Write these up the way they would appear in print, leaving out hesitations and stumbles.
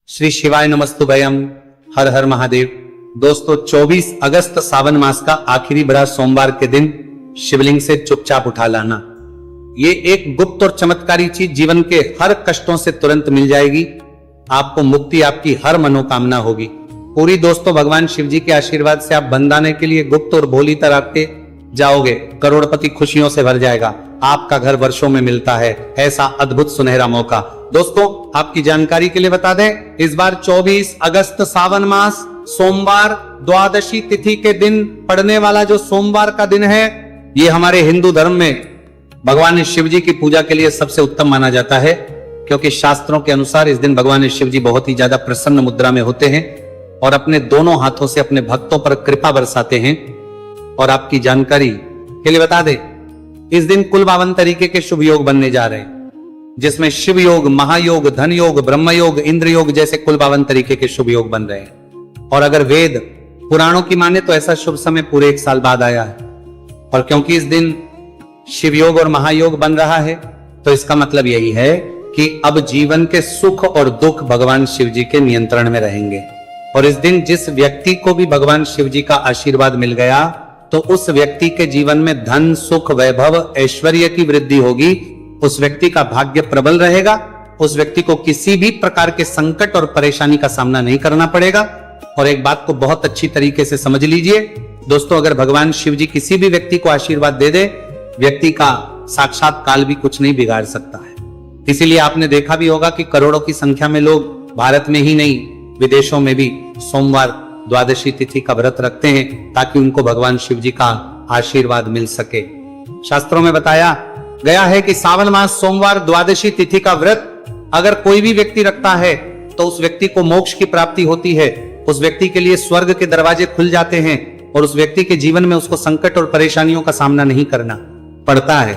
श्री शिवाय नमस्तुभयम। हर हर महादेव। दोस्तों 24 अगस्त सावन मास का आखिरी बड़ा सोमवार के दिन शिवलिंग से चुपचाप उठा लाना, ये एक गुप्त और चमत्कारी चीज जीवन के हर कष्टों से तुरंत मिल जाएगी। आपको मुक्ति, आपकी हर मनोकामना होगी पूरी। दोस्तों भगवान शिव जी के आशीर्वाद से आप बंदाने के लिए गुप्त और भोली तरह के जाओगे, करोड़पति खुशियों से भर जाएगा। आपका घर वर्षों में मिलता है, ऐसा अद्भुत सुनहरा मौका। दोस्तों आपकी जानकारी के लिए बता दें, इस बार 24 अगस्त सावन मास सोमवार द्वादशी तिथि के दिन पड़ने वाला जो सोमवार का दिन है, ये हमारे हिंदू धर्म में भगवान शिव जी की पूजा के लिए सबसे उत्तम माना जाता है, क्योंकि शास्त्रों के अनुसार इस दिन भगवान शिव जी बहुत ही ज्यादा प्रसन्न मुद्रा में होते हैं और अपने दोनों हाथों से अपने भक्तों पर कृपा बरसाते हैं। और आपकी जानकारी के लिए बता दें, इस दिन कुल 52 तरीके के शुभ योग बनने जा रहे हैं, जिसमें शिव योग, महायोग, धन योग, ब्रह्म योग, इंद्र योग जैसे कुल 52 तरीके के शुभ योग बन रहे हैं। और अगर वेद पुराणों की माने तो ऐसा शुभ समय पूरे 1 साल बाद आया है। और क्योंकि इस दिन शिव योग और महायोग बन रहा है, तो इसका मतलब यही है कि अब जीवन के सुख और दुख भगवान शिव जी के नियंत्रण में रहेंगे। और इस दिन जिस व्यक्ति को भी भगवान शिव जी का आशीर्वाद मिल गया, तो उस व्यक्ति के जीवन में धन, सुख, वैभव, ऐश्वर्य की वृद्धि होगी। उस व्यक्ति का भाग्य प्रबल रहेगा, उस व्यक्ति को किसी भी प्रकार के संकट और परेशानी का सामना नहीं करना पड़ेगा। और एक बात को बहुत अच्छी तरीके से समझ लीजिए दोस्तों, अगर भगवान शिव जी किसी भी व्यक्ति को आशीर्वाद दे दे, व्यक्ति का साक्षात काल भी कुछ नहीं बिगाड़ सकता है। इसीलिए आपने देखा भी होगा कि करोड़ों की संख्या में लोग भारत में ही नहीं, विदेशों में भी सोमवार द्वादशी तिथि का व्रत रखते हैं, ताकि उनको भगवान शिव जी का आशीर्वाद मिल सके। शास्त्रों में बताया गया है कि सावन मास सोमवार द्वादशी तिथि का व्रत अगर कोई भी व्यक्ति रखता है, तो उस व्यक्ति को मोक्ष की प्राप्ति होती है, उस व्यक्ति के लिए स्वर्ग के दरवाजे खुल जाते हैं और उस व्यक्ति के जीवन में उसको संकट और परेशानियों का सामना नहीं करना पड़ता है।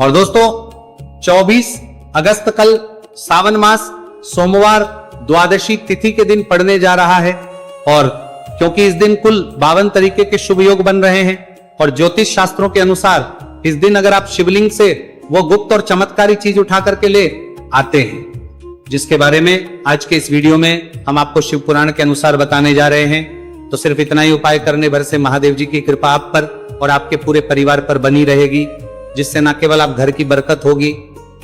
और दोस्तों 24 अगस्त कल सावन मास सोमवार द्वादशी तिथि के दिन पड़ने जा रहा है। और क्योंकि इस दिन कुल 52 तरीके के शुभ योग बन रहे हैं, और ज्योतिष शास्त्रों के अनुसार इस दिन अगर आप शिवलिंग से वो गुप्त और चमत्कारी चीज उठा करके ले आते हैं, जिसके बारे में आज के इस वीडियो में हम आपको शिव पुराण के अनुसार बताने जा रहे हैं, तो सिर्फ इतना ही उपाय करने भर से महादेव जी की कृपा आप पर और आपके पूरे परिवार पर बनी रहेगी, जिससे न केवल आप घर की बरकत होगी,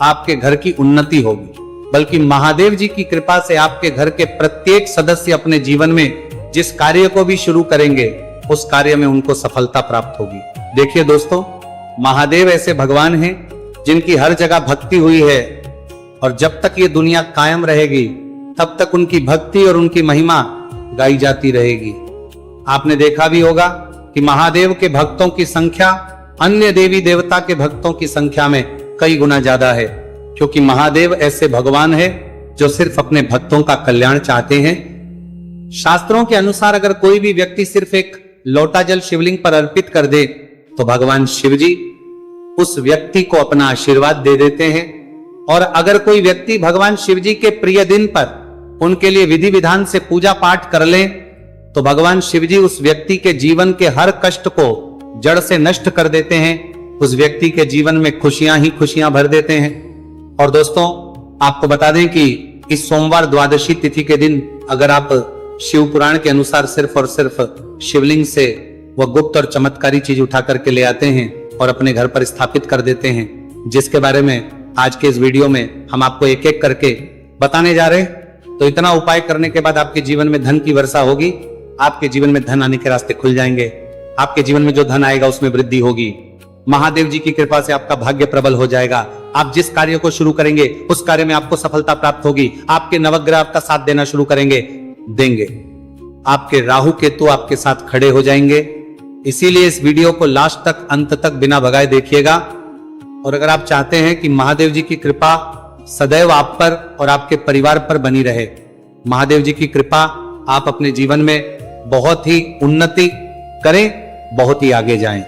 आपके घर की उन्नति होगी, बल्कि महादेव जी की कृपा से आपके घर के प्रत्येक सदस्य अपने जीवन में जिस कार्य को भी शुरू करेंगे, उस कार्य में उनको सफलता प्राप्त होगी। देखिए दोस्तों, महादेव ऐसे भगवान हैं जिनकी हर जगह भक्ति हुई है, और जब तक ये दुनिया कायम रहेगी तब तक उनकी भक्ति और उनकी महिमा गाई जाती रहेगी। आपने देखा भी होगा कि महादेव के भक्तों की संख्या अन्य देवी देवता के भक्तों की संख्या में कई गुना ज्यादा है, क्योंकि महादेव ऐसे भगवान है जो सिर्फ अपने भक्तों का कल्याण चाहते हैं। शास्त्रों के अनुसार अगर कोई भी व्यक्ति सिर्फ एक लोटा जल शिवलिंग पर अर्पित कर दे, तो भगवान शिव जी उस व्यक्ति को अपना आशीर्वाद दे देते हैं। और अगर कोई व्यक्ति भगवान शिव जी के प्रिय दिन पर उनके लिए विधि विधान से पूजा पाठ कर ले, तो भगवान शिव जी उस व्यक्ति के जीवन के हर कष्ट को जड़ से नष्ट कर देते हैं, उस व्यक्ति के जीवन में खुशियां ही खुशियां भर देते हैं। और दोस्तों आपको बता दें कि इस सोमवार द्वादशी तिथि के दिन अगर आप शिव पुराण के अनुसार सिर्फ और सिर्फ शिवलिंग से वह गुप्त और चमत्कारी चीज उठा करके ले आते हैं और अपने घर पर स्थापित कर देते हैं, जिसके बारे में आज के इस वीडियो में हम आपको एक एक करके बताने जा रहे हैं, तो इतना उपाय करने के बाद आपके जीवन में धन की वर्षा होगी, आपके जीवन में धन आने के रास्ते खुल जाएंगे, आपके जीवन में जो धन आएगा उसमें वृद्धि होगी, महादेव जी की कृपा से आपका भाग्य प्रबल हो जाएगा, आप जिस कार्य को शुरू करेंगे उस कार्य में आपको सफलता प्राप्त होगी, आपके नवग्रह आपका साथ देना शुरू देंगे, आपके राहु केतु आपके साथ खड़े हो जाएंगे। इसीलिए इस वीडियो को लास्ट तक, अंत तक बिना भगाए देखिएगा। और अगर आप चाहते हैं कि महादेव जी की कृपा सदैव आप पर और आपके परिवार पर बनी रहे, महादेव जी की कृपा आप अपने जीवन में बहुत ही उन्नति करें, बहुत ही आगे जाएं,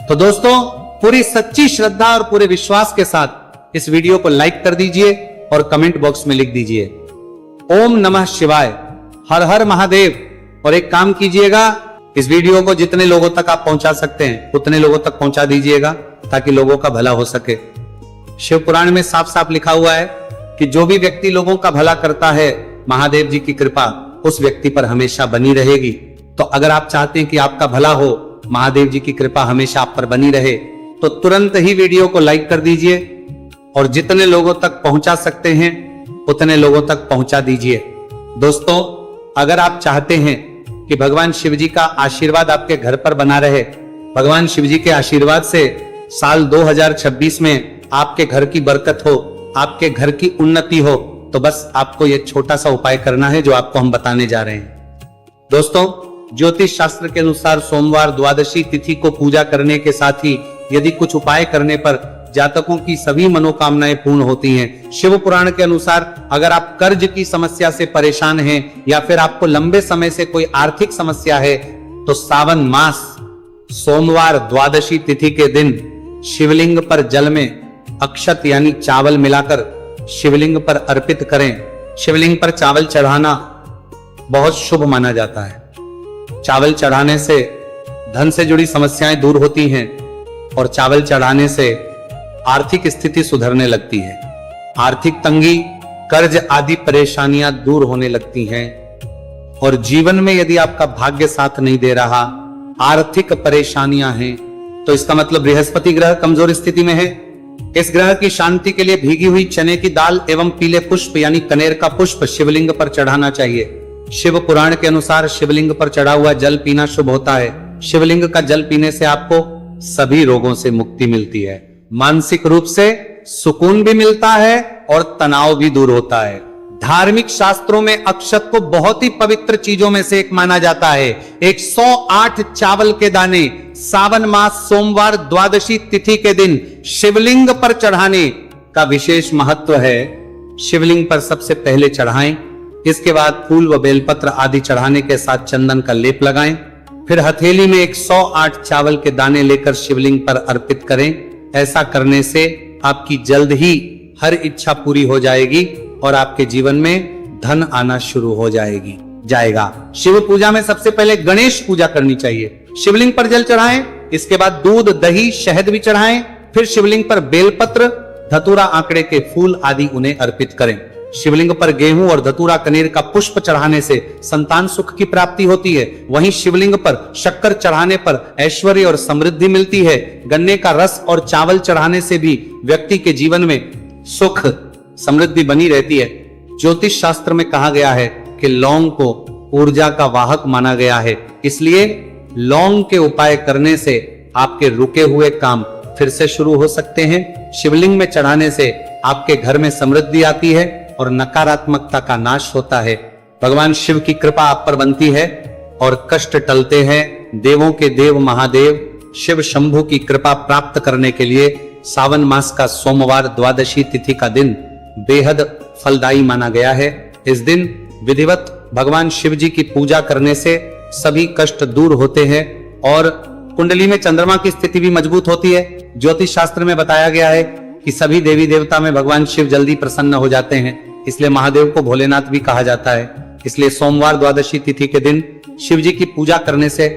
तो दोस्तों पूरी सच्ची श्रद्धा और पूरे विश्वास के साथ इस वीडियो को लाइक कर दीजिए और कमेंट बॉक्स में लिख दीजिए ओम नमः शिवाय, हर हर महादेव। और एक काम कीजिएगा, इस वीडियो को जितने लोगों तक आप पहुंचा सकते हैं उतने लोगों तक पहुंचा दीजिएगा, ताकि लोगों का भला हो सके। शिव पुराण में साफ साफ लिखा हुआ है कि जो भी व्यक्ति लोगों का भला करता है महादेव जी की कृपा उस व्यक्ति पर हमेशा बनी रहेगी। तो अगर आप चाहते हैं कि आपका भला हो, महादेव जी की कृपा हमेशा आप पर बनी रहे, तो तुरंत ही वीडियो को लाइक कर दीजिए और जितने लोगों तक पहुंचा सकते हैं उतने लोगों तक पहुंचा दीजिए। दोस्तों, अगर आप चाहते हैं कि भगवान शिव जी का आशीर्वाद आपके घर पर बना रहे, भगवान शिव जी के आशीर्वाद से साल 2026 में आपके घर की बरकत हो, आपके घर की उन्नति हो, तो बस आपको यह छोटा सा उपाय करना है जो आपको हम बताने जा रहे हैं। दोस्तों, ज्योतिष शास्त्र के अनुसार सोमवार द्वादशी तिथि को पूजा करने के साथ ही यदि कुछ उपाय करने पर जातकों की सभी मनोकामनाएं पूर्ण होती हैं। शिव पुराण के अनुसार अगर आप कर्ज की समस्या से परेशान हैं या फिर आपको लंबे समय से कोई आर्थिक समस्या है, तो सावन मास सोमवार द्वादशी तिथि के दिन शिवलिंग पर जल में अक्षत यानी चावल मिलाकर शिवलिंग पर अर्पित करें। शिवलिंग पर चावल चढ़ाना बहुत शुभ माना जाता है। चावल चढ़ाने से धन से जुड़ी समस्याएं दूर होती हैं और चावल चढ़ाने से आर्थिक स्थिति सुधरने लगती है। आर्थिक तंगी, कर्ज आदि परेशानियां दूर होने लगती हैं और जीवन में यदि आपका भाग्य साथ नहीं दे रहा, आर्थिक परेशानियां हैं, तो इसका मतलब बृहस्पति ग्रह कमजोर स्थिति में है। इस ग्रह की शांति के लिए भीगी हुई चने की दाल एवं पीले पुष्प यानी कनेर का पुष्प शिवलिंग पर चढ़ाना चाहिए। शिव पुराण के अनुसार शिवलिंग पर चढ़ा हुआ जल पीना शुभ होता है। शिवलिंग का जल पीने से आपको सभी रोगों से मुक्ति मिलती है, मानसिक रूप से सुकून भी मिलता है और तनाव भी दूर होता है। धार्मिक शास्त्रों में अक्षत को बहुत ही पवित्र चीजों में से एक माना जाता है। 108 चावल के दाने सावन मास सोमवार द्वादशी तिथि के दिन शिवलिंग पर चढ़ाने का विशेष महत्व है। शिवलिंग पर सबसे पहले चढ़ाएं, इसके बाद फूल व बेलपत्र आदि चढ़ाने के साथ चंदन का लेप लगाएं। फिर हथेली में 108 चावल के दाने लेकर शिवलिंग पर अर्पित करें। ऐसा करने से आपकी जल्द ही हर इच्छा पूरी हो जाएगी और आपके जीवन में धन आना शुरू हो जाएगा। शिव पूजा में सबसे पहले गणेश पूजा करनी चाहिए। शिवलिंग पर जल चढ़ाएं, इसके बाद दूध, दही, शहद भी चढ़ाएं। फिर शिवलिंग पर बेलपत्र, धतूरा, आंकड़े के फूल आदि उन्हें अर्पित करें। शिवलिंग पर गेहूं और धतूरा कनेर का पुष्प चढ़ाने से संतान सुख की प्राप्ति होती है। वहीं शिवलिंग पर शक्कर चढ़ाने पर ऐश्वर्य और समृद्धि मिलती है। गन्ने का रस और चावल चढ़ाने से भी व्यक्ति के जीवन में सुख समृद्धि बनी रहती है। ज्योतिष शास्त्र में कहा गया है कि लौंग को ऊर्जा का वाहक माना गया है, इसलिए लौंग के उपाय करने से आपके रुके हुए काम फिर से शुरू हो सकते हैं। शिवलिंग में चढ़ाने से आपके घर में समृद्धि आती है और नकारात्मकता का नाश होता है। भगवान शिव की कृपा आप पर बनती है और कष्ट टलते हैं। देवों के देव महादेव शिव शंभु की कृपा प्राप्त करने के लिए सावन मास का सोमवार द्वादशी तिथि का दिन बेहद फलदायी माना गया है। इस दिन विधिवत भगवान शिव जी की पूजा करने से सभी कष्ट दूर होते हैं और कुंडली में चंद्रमा की स्थिति भी मजबूत होती है। ज्योतिष शास्त्र में बताया गया है कि सभी देवी देवता में भगवान शिव जल्दी प्रसन्न हो जाते हैं, इसलिए महादेव को भोलेनाथ भी कहा जाता है। इसलिए सोमवार द्वादशी तिथि के दिन शिव जी की पूजा करने से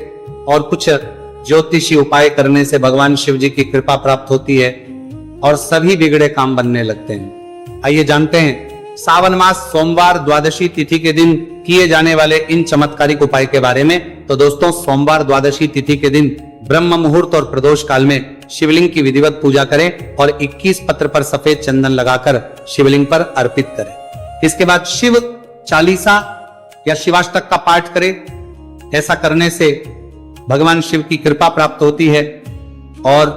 और कुछ ज्योतिषी उपाय करने से भगवान शिव जी की कृपा प्राप्त होती है और सभी बिगड़े काम बनने लगते हैं। आइए जानते हैं सावन मास सोमवार द्वादशी तिथि के दिन किए जाने वाले इन चमत्कारिक उपाय के बारे में। तो दोस्तों, सोमवार द्वादशी तिथि के दिन ब्रह्म मुहूर्त और प्रदोष काल में शिवलिंग की विधिवत पूजा करें और 21 पत्र पर सफेद चंदन लगाकर शिवलिंग पर अर्पित करें। इसके बाद शिव चालीसा या शिवाष्टक का पाठ करें। ऐसा करने से भगवान शिव की कृपा प्राप्त होती है और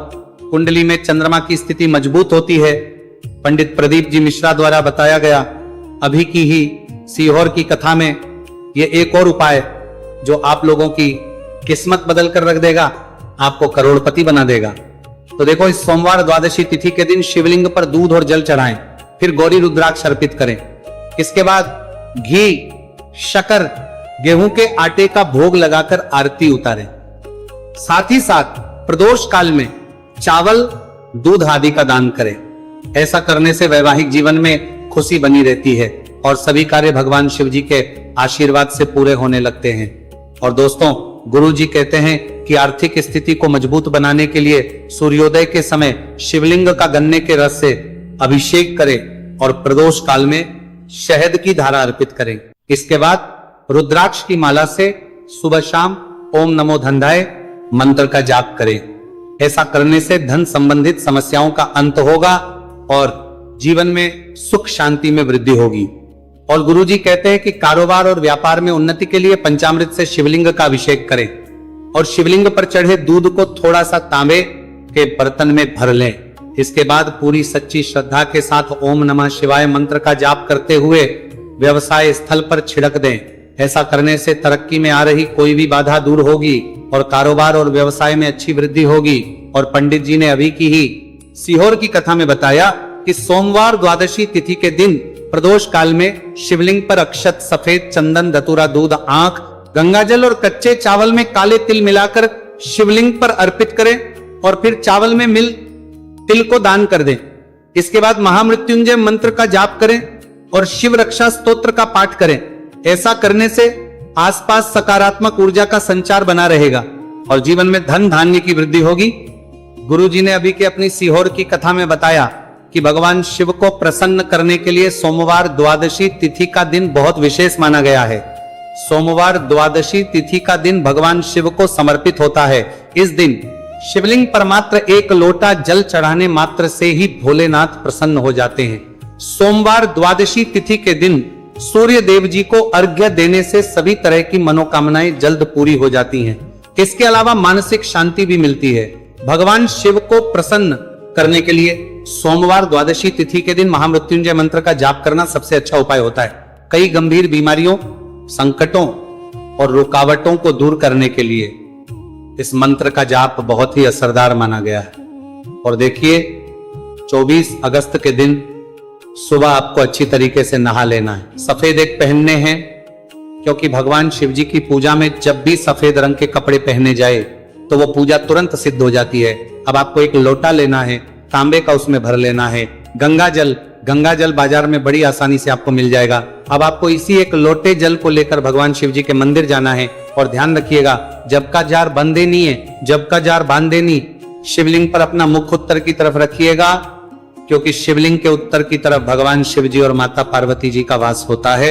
कुंडली में चंद्रमा की स्थिति मजबूत होती है। पंडित प्रदीप जी मिश्रा द्वारा बताया गया अभी की ही सीहोर की कथा में ये एक और उपाय जो आप लोगों की किस्मत बदल कर रख देगा, आपको करोड़पति बना देगा। तो देखो, इस सोमवार द्वादशी तिथि के दिन शिवलिंग पर दूध और जल चढ़ाएं, फिर गौरी रुद्राक्ष अर्पित करें। इसके बाद घी, शक्कर, गेहूं के आटे का भोग लगाकर आरती उतारें। साथ ही साथ प्रदोष काल में चावल, दूध आदि का दान करें। ऐसा करने से वैवाहिक जीवन में खुशी बनी रहती है और सभी कार्य भगवान शिव जी के आशीर्वाद से पूरे होने लगते हैं। और दोस्तों, गुरु जी कहते हैं कि आर्थिक स्थिति को मजबूत बनाने के लिए सूर्योदय के समय शिवलिंग का गन्ने के रस से अभिषेक करें और प्रदोष काल में शहद की धारा अर्पित करें। इसके बाद रुद्राक्ष की माला से सुबह शाम ओम नमो धनधाय मंत्र का जाप करें। ऐसा करने से धन संबंधित समस्याओं का अंत होगा और जीवन में सुख शांति में वृद्धि होगी। और गुरुजी कहते हैं कि कारोबार और व्यापार में उन्नति के लिए पंचामृत से शिवलिंग का अभिषेक करें और शिवलिंग पर चढ़े दूध को थोड़ा सा तांबे के बर्तन में भर लें। इसके बाद पूरी सच्ची श्रद्धा के साथ ओम नमः शिवाय मंत्र का जाप करते हुए व्यवसाय स्थल पर छिड़क दें। ऐसा करने से तरक्की में आ रही कोई भी बाधा दूर होगी और कारोबार और व्यवसाय में अच्छी वृद्धि होगी। और पंडित जी ने अभी की ही सीहोर की कथा में बताया कि सोमवार द्वादशी तिथि के दिन प्रदोष काल में शिवलिंग पर अक्षत, सफेद चंदन, धतूरा, दूध, आंख, गंगाजल और कच्चे चावल में काले तिल मिलाकर शिवलिंग पर अर्पित करें और फिर चावल में मिल तिल को दान कर दें। इसके बाद महामृत्युंजय मंत्र का जाप करें और शिव रक्षा स्तोत्र का पाठ करें। ऐसा करने से आसपास सकारात्मक ऊर्जा का संचार बना रहेगा और जीवन में धन धान्य की वृद्धि होगी। गुरुजी ने अभी के अपनी सीहोर की कथा में बताया कि भगवान शिव को प्रसन्न करने के लिए सोमवार द्वादशी तिथि का दिन बहुत विशेष माना गया है। सोमवार द्वादशी तिथि का दिन भगवान शिव को समर्पित होता है। इस दिन शिवलिंग पर मात्र एक लोटा जल चढ़ाने मात्र से ही भोलेनाथ प्रसन्न हो जाते हैं। सोमवार द्वादशी तिथि के दिन सूर्य देव जी को अर्घ्य देने से सभी तरह की मनोकामनाएं जल्द पूरी हो जाती हैं। इसके अलावा मानसिक शांति भी मिलती है। भगवान शिव को प्रसन्न करने के लिए सोमवार द्वादशी तिथि के दिन महामृत्युंजय मंत्र का जाप करना सबसे अच्छा उपाय होता है। कई गंभीर बीमारियों, संकटों और रुकावटों को दूर करने के लिए इस मंत्र का जाप बहुत ही असरदार माना गया है। और देखिए 24 अगस्त के दिन सुबह आपको अच्छी तरीके से नहा लेना है। सफेद एक पहनने हैं क्योंकि भगवान शिव जी की पूजा में जब भी सफेद रंग के कपड़े पहने जाए तो वो पूजा तुरंत सिद्ध हो जाती है। अब आपको एक लोटा लेना है, तांबे का उसमें भर लेना है। गंगा जल बाजार में बड़ी आसानी से आपको मिल जाएगा। अब आपको इसी एक लोटे जल को लेकर भगवान शिव जी के मंदिर जाना है। और ध्यान रखिएगा, जब का जार बंदे नहीं है, जब का जार बांधे नहीं। शिवलिंग पर अपना मुख उत्तर की तरफ रखिएगा क्योंकि शिवलिंग के उत्तर की तरफ भगवान शिव जी और माता पार्वती जी का वास होता है।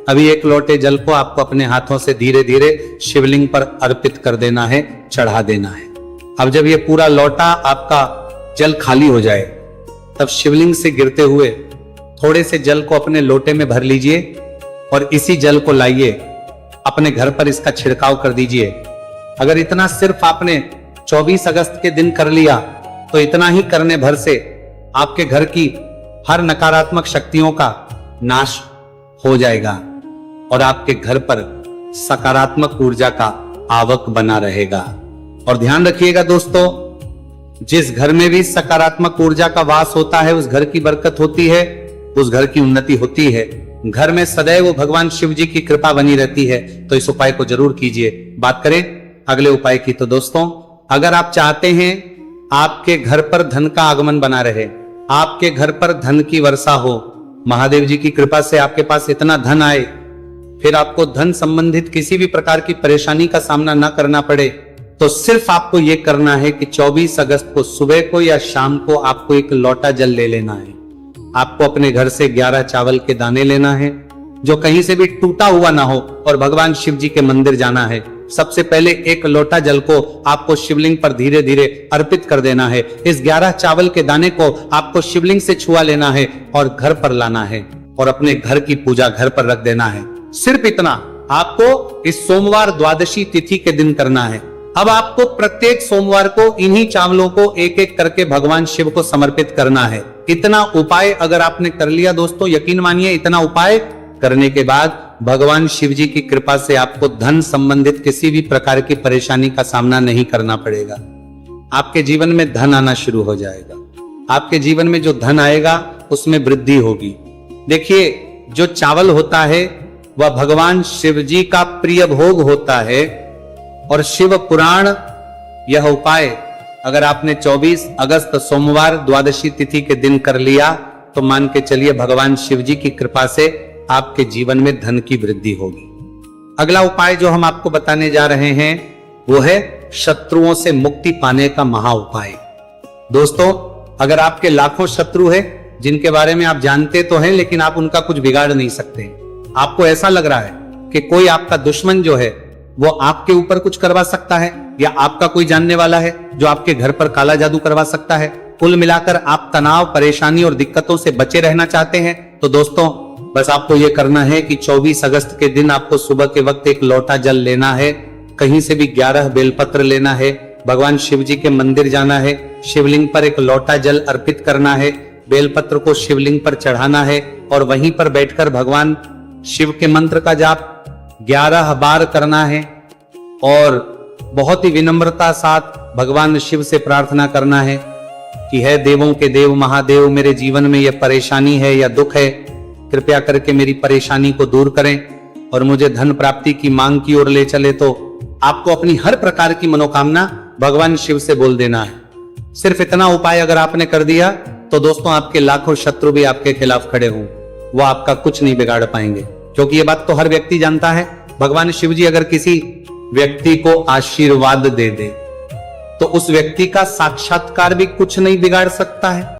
अभी एक लोटे जल को आपको अपने हाथों से धीरे धीरे शिवलिंग पर अर्पित कर देना है, चढ़ा देना है। अब जब ये पूरा लोटा आपका जल खाली हो जाए तब शिवलिंग से गिरते हुए थोड़े से जल को अपने लोटे में भर लीजिए और इसी जल को लाइए अपने घर पर इसका छिड़काव कर दीजिए। अगर इतना सिर्फ आपने 24 अगस्त के दिन कर लिया तो इतना ही करने भर से आपके घर की हर नकारात्मक शक्तियों का नाश हो जाएगा और आपके घर पर सकारात्मक ऊर्जा का आवक बना रहेगा। और ध्यान रखिएगा दोस्तों, जिस घर में भी सकारात्मक ऊर्जा का वास होता है उस घर की बरकत होती है, उस घर की उन्नति होती है। घर में सदैव भगवान शिव जी की कृपा बनी रहती है। तो इस उपाय को जरूर कीजिए। बात करें अगले उपाय की तो दोस्तों, अगर आप चाहते हैं आपके घर पर धन का आगमन बना रहे, आपके घर पर धन की वर्षा हो, महादेव जी की कृपा से आपके पास इतना धन आए, फिर आपको धन संबंधित किसी भी प्रकार की परेशानी का सामना न करना पड़े, तो सिर्फ आपको यह करना है कि 24 अगस्त को सुबह को या शाम को आपको एक लोटा जल ले लेना है। आपको अपने घर से 11 चावल के दाने लेना है जो कहीं से भी टूटा हुआ ना हो और भगवान शिव जी के मंदिर जाना है। सबसे पहले एक लोटा जल को आपको शिवलिंग पर धीरे धीरे अर्पित कर देना है। इस 11 चावल के दाने को आपको शिवलिंग से छुआ लेना है और घर पर लाना है और अपने घर की पूजा घर पर रख देना है। सिर्फ इतना आपको इस सोमवार द्वादशी तिथि के दिन करना है। अब आपको प्रत्येक सोमवार को इन्हीं चावलों को एक एक करके भगवान शिव को समर्पित करना है। इतना उपाय अगर आपने कर लिया दोस्तों, यकीन मानिए इतना उपाय करने के बाद भगवान शिव जी की कृपा से आपको धन संबंधित किसी भी प्रकार की परेशानी का सामना नहीं करना पड़ेगा। आपके जीवन में धन आना शुरू हो जाएगा। आपके जीवन में जो धन आएगा उसमें वृद्धि होगी। देखिए, जो चावल होता है वह भगवान शिव जी का प्रिय भोग होता है और शिव पुराण यह उपाय अगर आपने 24 अगस्त सोमवार द्वादशी तिथि के दिन कर लिया तो मान के चलिए भगवान शिव जी की कृपा से आपके जीवन में धन की वृद्धि होगी। अगला उपाय जो हम आपको बताने जा रहे हैं वो है शत्रुओं से मुक्ति पाने का महा उपाय। दोस्तों, अगर आपके लाखों शत्रु है जिनके बारे में आप जानते तो हैं लेकिन आप उनका कुछ बिगाड़ नहीं सकते। आपको ऐसा लग रहा है कि कोई आपका दुश्मन जो है वो आपके ऊपर कुछ करवा सकता है, या आपका कोई जानने वाला है जो आपके घर पर काला जादू करवा सकता है। कुल मिलाकर आप तनाव, परेशानी और दिक्कतों से बचे रहना चाहते हैं तो दोस्तों बस आपको यह करना है कि 24 अगस्त के दिन आपको सुबह के वक्त एक लोटा जल लेना है, कहीं से भी 11 बेलपत्र लेना है, भगवान शिव जी के मंदिर जाना है, शिवलिंग पर एक लोटा जल अर्पित करना है, बेलपत्र को शिवलिंग पर चढ़ाना है और वहीं पर बैठकर भगवान शिव के मंत्र का जाप 11 बार करना है और बहुत ही विनम्रता साथ भगवान शिव से प्रार्थना करना है कि है देवों के देव महादेव, मेरे जीवन में यह परेशानी है या दुख है, कृपया करके मेरी परेशानी को दूर करें और मुझे धन प्राप्ति की मांग की ओर ले चले। तो आपको अपनी हर प्रकार की मनोकामना भगवान शिव से बोल देना है। सिर्फ इतना उपाय अगर आपने कर दिया तो दोस्तों आपके लाखों शत्रु भी आपके खिलाफ खड़े हों, वो आपका कुछ नहीं बिगाड़ पाएंगे, क्योंकि ये बात तो हर व्यक्ति जानता है। भगवान शिव जी अगर किसी व्यक्ति को आशीर्वाद दे दे तो उस व्यक्ति का साक्षात्कार भी कुछ नहीं बिगाड़ सकता है।